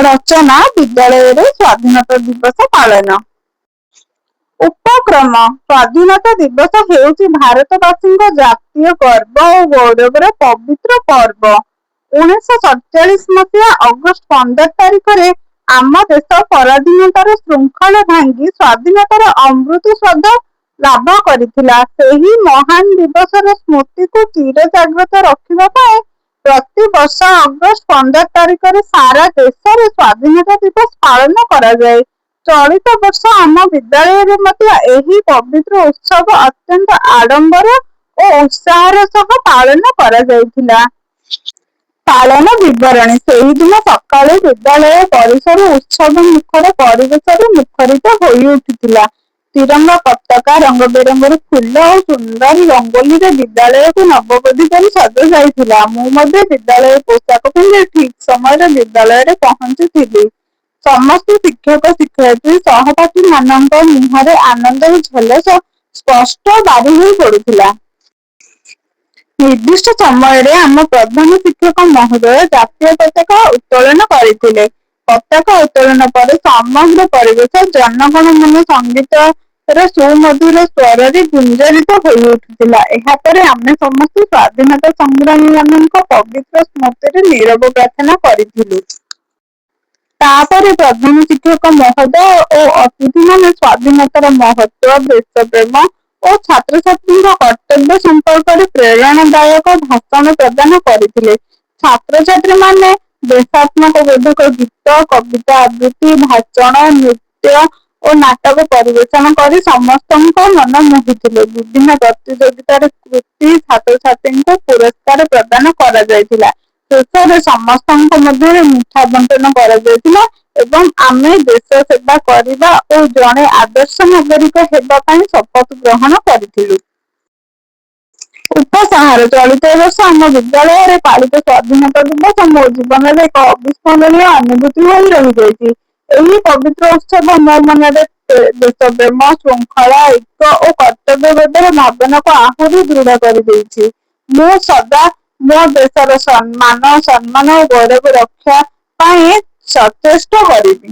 ରଚନା ବିଦ୍ୟାଳୟରେ ସ୍ୱାଧୀନତା ଦିବସ ପାଳନ। ଉପକ୍ରମ ସ୍ୱାଧୀନତା ଦିବସ ହେଉଛି ଭାରତବାସୀଙ୍କ ଜାତୀୟ ଗର୍ବ ଓ ଗୌରବର ପବିତ୍ର ପର୍ବ। 1947 ମସିହା ଅଗଷ୍ଟ 15 ତାରିଖରେ ଆମ ଦେଶ ପରାଧୀନତାର ଶୃଙ୍ଖଳ ଭାଙ୍ଗି ସ୍ୱାଧୀନତାର ଅମୃତ ସ୍ୱାଦ ଲାଭ କରିଥିଲା। ସେହି ମହାନ ଦିବସର ସ୍ମୃତିକୁ ଚିରଜାଗ୍ରତ ରଖିବା ପାଇଁ ପ୍ରତିବର୍ଷ ଅଗଷ୍ଟ 15 ତାରିଖରେ ସାରା ଦେଶରେ ସ୍ୱାଧୀନତା ଦିବସ ପାଳନ କରାଯାଏ। ଚଳିତ ବର୍ଷ ଆମ ବିଦ୍ୟାଳୟରେ ମଧ୍ୟ ଏହି ପବିତ୍ର ଉତ୍ସବ ଅତ୍ୟନ୍ତ ଆଡମ୍ବର ଓ ଉତ୍ସାହର ସହ ପାଳନ କରାଯାଇଥିଲା। ପାଳନ ବିବରଣୀ ସେହିଦିନ ସକାଳୁ ବିଦ୍ୟାଳୟ ପରିସର ଉତ୍ସବ ମୁଖର ପରିବେଶରେ ମୁଖରିତ ହୋଇ ଉଠିଥିଲା। ତ୍ରିରଙ୍ଗା ପତାକା, ରଙ୍ଗ ବେରଙ୍ଗର ଫୁଲ ଓ ସୁନ୍ଦର ରଙ୍ଗୋଲିରେ ବିଦ୍ୟାଳୟକୁ ନବବଧୂ ପରି ସଜାଯାଇଥିଲା। ମୁଁ ମଧ୍ୟ ବିଦ୍ୟାଳୟ ପୋଷାକ ପିନ୍ଧି ଠିକ୍ ସମୟରେ ବିଦ୍ୟାଳୟରେ ପହଞ୍ଚିଥିଲି। ସମସ୍ତ ଶିକ୍ଷକ ଶିକ୍ଷୟିତ୍ରୀ ସହପାଠୀମାନଙ୍କ ମୁହଁରେ ଆନନ୍ଦର ଝଲକ ସ୍ପଷ୍ଟ ବାରି ହୋଇ ପଡୁଥିଲା। ନିର୍ଦ୍ଦିଷ୍ଟ ସମୟରେ ଆମ ପ୍ରଧାନ ଶିକ୍ଷକ ମହୋଦୟ ଜାତୀୟ ପତାକା ଉତ୍ତୋଳନ କରିଥିଲେ। ପତାକା ଉତ୍ତୋଳନ ପରେ ସମଗ୍ର ପରିବେଶ ଜନଗଣ ମନ ସଙ୍ଗୀତର ସୁମଧୁର ସ୍ୱରରେ ଗୁଞ୍ଜରିତ ହୋଇ ଉଠିଥିଲା। ଏହାପରେ ଆମେ ସମସ୍ତେ ସ୍ୱାଧୀନତା ସଂଗ୍ରାମୀମାନଙ୍କ ପବିତ୍ର ସ୍ମୃତିରେ ନୀରବ ପ୍ରାର୍ଥନା କରିଥିଲୁ। ତାପରେ ପ୍ରଧାନ ଶିକ୍ଷକ ମହୋଦୟ ଓ ଅତିଥିମାନେ ସ୍ୱାଧୀନତାର ମହତ୍ତ୍ୱ, ଦେଶପ୍ରେମ ଓ ଛାତ୍ରଛାତ୍ରୀଙ୍କ କର୍ତ୍ତବ୍ୟ ସମ୍ପର୍କରେ ପ୍ରେରଣାଦାୟକ ଭାଷଣ ପ୍ରଦାନ କରିଥିଲେ। ଛାତ୍ରଛାତ୍ରୀମାନେ ଦେଶାତ୍ମକବୋଧକ ଗୀତ, କବିତା ଆବୃତ୍ତି, ଭାଷଣ, ନୃତ୍ୟ ଓ ନାଟକ ପରିବେଷଣ କରି ସମସ୍ତଙ୍କ ମନ ମୋହିଥିଲେ। ବିଭିନ୍ନ ପ୍ରତିଯୋଗିତାରେ କୃତୀ ଛାତ୍ରଛାତ୍ରୀଙ୍କୁ ପୁରସ୍କାର ପ୍ରଦାନ କରାଯାଇଥିଲା। ଶେଷରେ ସମସ୍ତଙ୍କ ମଧ୍ୟରେ ମିଠା ବଣ୍ଟନ କରାଯାଇଥିଲା ଏବଂ ଆମେ ଦେଶ ସେବା କରିବା ଓ ଜଣେ ଆଦର୍ଶ ନାଗରିକ ହେବା ପାଇଁ ଶପଥ ଗ୍ରହଣ କରିଥିଲୁ। ଉପସଂହାର ଚଳିତ ବର୍ଷ ଆମ ବିଦ୍ୟାଳୟରେ ପାଳିତ ସ୍ୱାଧୀନତା ଦିବସ ମୋ ଜୀବନରେ ଏକ ଅବିସ୍ମରଣୀୟ ଅନୁଭୂତି ହୋଇ ରହିଯାଇଛି। ଏହି ପବିତ୍ର ଉତ୍ସବ ମୋ ମନରେ ଦେଶପ୍ରେମ, ଶୃଙ୍ଖଳା, ଐକ୍ୟ ଓ କର୍ତ୍ତବ୍ୟବୋଧର ଭାବନାକୁ ଆହୁରି ଦୃଢ଼ କରିଦେଇଛି। ମୁଁ ସଦା ମୋ ଦେଶର ମାନ, ସମ୍ମାନ ଓ ଗୌରବ ରକ୍ଷା ପାଇଁ ସଚେଷ୍ଟ କରିବି।